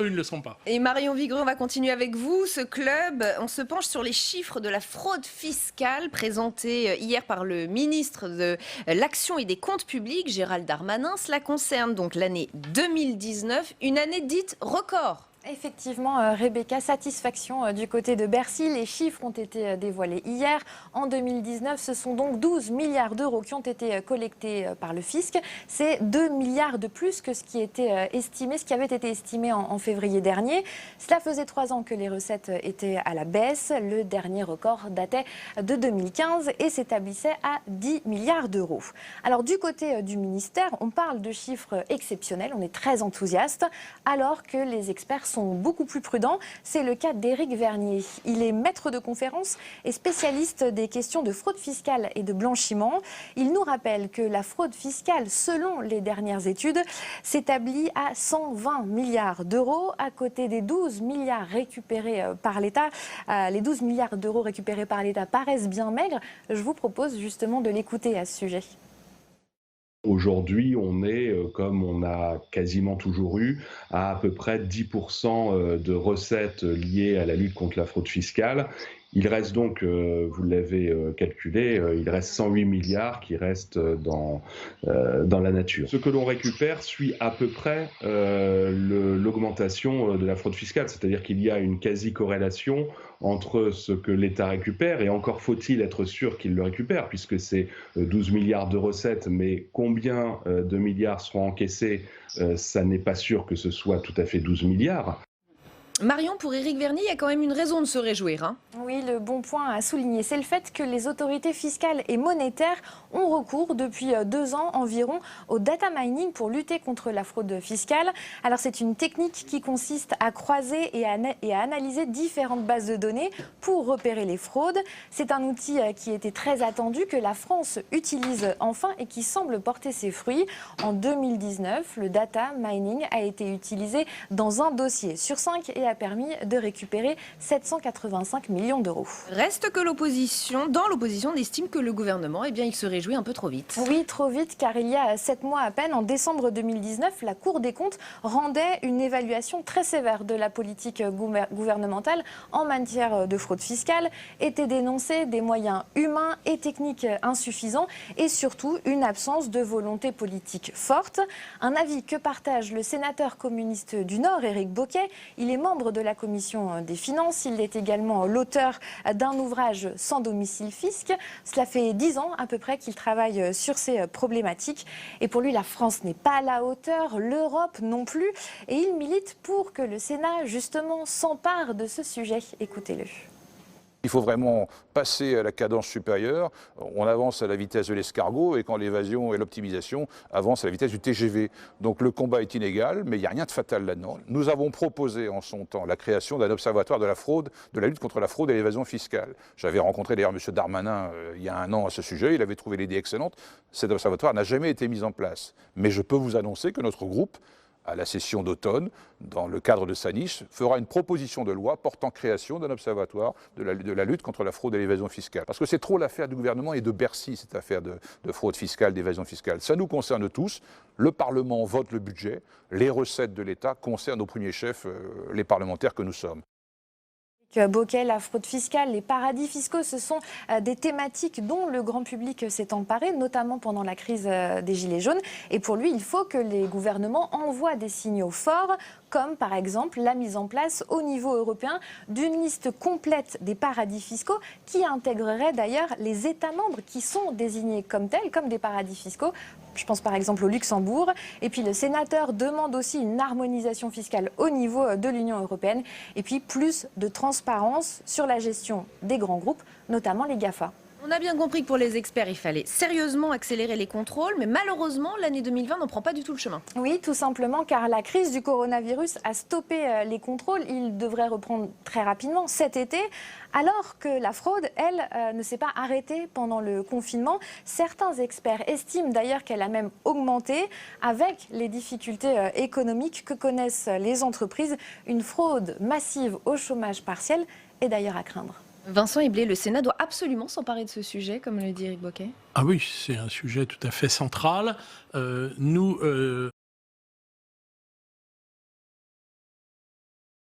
eux ils ne le sont pas. Et Marion Vigreux, on va continuer avec vous. Ce club, on se penche sur les chiffres de la fraude fiscale présentés hier par le ministre de l'Action et des Comptes publics, Gérald Darmanin. Cela concerne donc l'année 2019, une année dite record. Effectivement, Rebecca, satisfaction du côté de Bercy. Les chiffres ont été dévoilés hier. En 2019, ce sont donc 12 milliards d'euros qui ont été collectés par le fisc. C'est 2 milliards de plus que ce qui était estimé, ce qui avait été estimé en février dernier. Cela faisait 3 ans que les recettes étaient à la baisse. Le dernier record datait de 2015 et s'établissait à 10 milliards d'euros. Alors du côté du ministère, on parle de chiffres exceptionnels. On est très enthousiaste, alors que les experts sont beaucoup plus prudents. C'est le cas d'Éric Vernier. Il est maître de conférence et spécialiste des questions de fraude fiscale et de blanchiment. Il nous rappelle que la fraude fiscale, selon les dernières études, s'établit à 120 milliards d'euros, à côté des 12 milliards récupérés par l'État. Les 12 milliards d'euros récupérés par l'État paraissent bien maigres. Je vous propose justement de l'écouter à ce sujet. Aujourd'hui, on est, comme on a quasiment toujours eu, à peu près 10% de recettes liées à la lutte contre la fraude fiscale. Il reste donc, vous l'avez calculé, il reste 108 milliards qui restent dans la nature. Ce que l'on récupère suit à peu près l'augmentation de la fraude fiscale, c'est-à-dire qu'il y a une quasi-corrélation entre ce que l'État récupère, et encore faut-il être sûr qu'il le récupère, puisque c'est 12 milliards de recettes, mais combien de milliards seront encaissés, ça n'est pas sûr que ce soit tout à fait 12 milliards. Marion, pour Éric Vernier, il y a quand même une raison de se réjouir. Oui, le bon point à souligner, c'est le fait que les autorités fiscales et monétaires ont recours depuis 2 ans environ au data mining pour lutter contre la fraude fiscale. Alors c'est une technique qui consiste à croiser et à analyser différentes bases de données pour repérer les fraudes. C'est un outil qui était très attendu, que la France utilise enfin et qui semble porter ses fruits. En 2019, le data mining a été utilisé dans un dossier sur 5 et a permis de récupérer 785 millions d'euros. Reste que dans l'opposition, on estime que le gouvernement, il se réjouit un peu trop vite. Oui, trop vite, car il y a 7 mois à peine, en décembre 2019, la Cour des comptes rendait une évaluation très sévère de la politique gouvernementale en matière de fraude fiscale. Étaient dénoncés des moyens humains et techniques insuffisants et surtout une absence de volonté politique forte. Un avis que partage le sénateur communiste du Nord, Éric Bocquet. Il est membre de la commission des finances. Il est également l'auteur d'un ouvrage Sans domicile fisc. Cela fait 10 ans à peu près qu'il travaille sur ces problématiques. Et pour lui, la France n'est pas à la hauteur, l'Europe non plus. Et il milite pour que le Sénat, justement, s'empare de ce sujet. Écoutez-le. Il faut vraiment passer à la cadence supérieure. On avance à la vitesse de l'escargot et quand l'évasion et l'optimisation avancent à la vitesse du TGV. Donc le combat est inégal, mais il n'y a rien de fatal là-dedans. Nous avons proposé en son temps la création d'un observatoire de la fraude, de la lutte contre la fraude et l'évasion fiscale. J'avais rencontré d'ailleurs M. Darmanin il y a 1 an à ce sujet. Il avait trouvé l'idée excellente. Cet observatoire n'a jamais été mis en place. Mais je peux vous annoncer que notre groupe, à la session d'automne, dans le cadre de sa niche, fera une proposition de loi portant création d'un observatoire de la lutte contre la fraude et l'évasion fiscale. Parce que c'est trop l'affaire du gouvernement et de Bercy, cette affaire de fraude fiscale, d'évasion fiscale. Ça nous concerne tous. Le Parlement vote le budget. Les recettes de l'État concernent au premier chef les parlementaires que nous sommes. Bocquet, la fraude fiscale, les paradis fiscaux, ce sont des thématiques dont le grand public s'est emparé, notamment pendant la crise des Gilets jaunes. Et pour lui, il faut que les gouvernements envoient des signaux forts, comme par exemple la mise en place au niveau européen d'une liste complète des paradis fiscaux qui intégrerait d'ailleurs les États membres qui sont désignés comme tels, comme des paradis fiscaux. Je pense par exemple au Luxembourg. Et puis le sénateur demande aussi une harmonisation fiscale au niveau de l'Union européenne. Et puis plus de transparence sur la gestion des grands groupes, notamment les GAFA. On a bien compris que pour les experts, il fallait sérieusement accélérer les contrôles, mais malheureusement, l'année 2020 n'en prend pas du tout le chemin. Oui, tout simplement car la crise du coronavirus a stoppé les contrôles. Ils devraient reprendre très rapidement cet été, alors que la fraude, elle, ne s'est pas arrêtée pendant le confinement. Certains experts estiment d'ailleurs qu'elle a même augmenté avec les difficultés économiques que connaissent les entreprises. Une fraude massive au chômage partiel est d'ailleurs à craindre. Vincent Eblé, le Sénat doit absolument s'emparer de ce sujet, comme le dit Éric Bocquet. Ah oui, c'est un sujet tout à fait central. Nous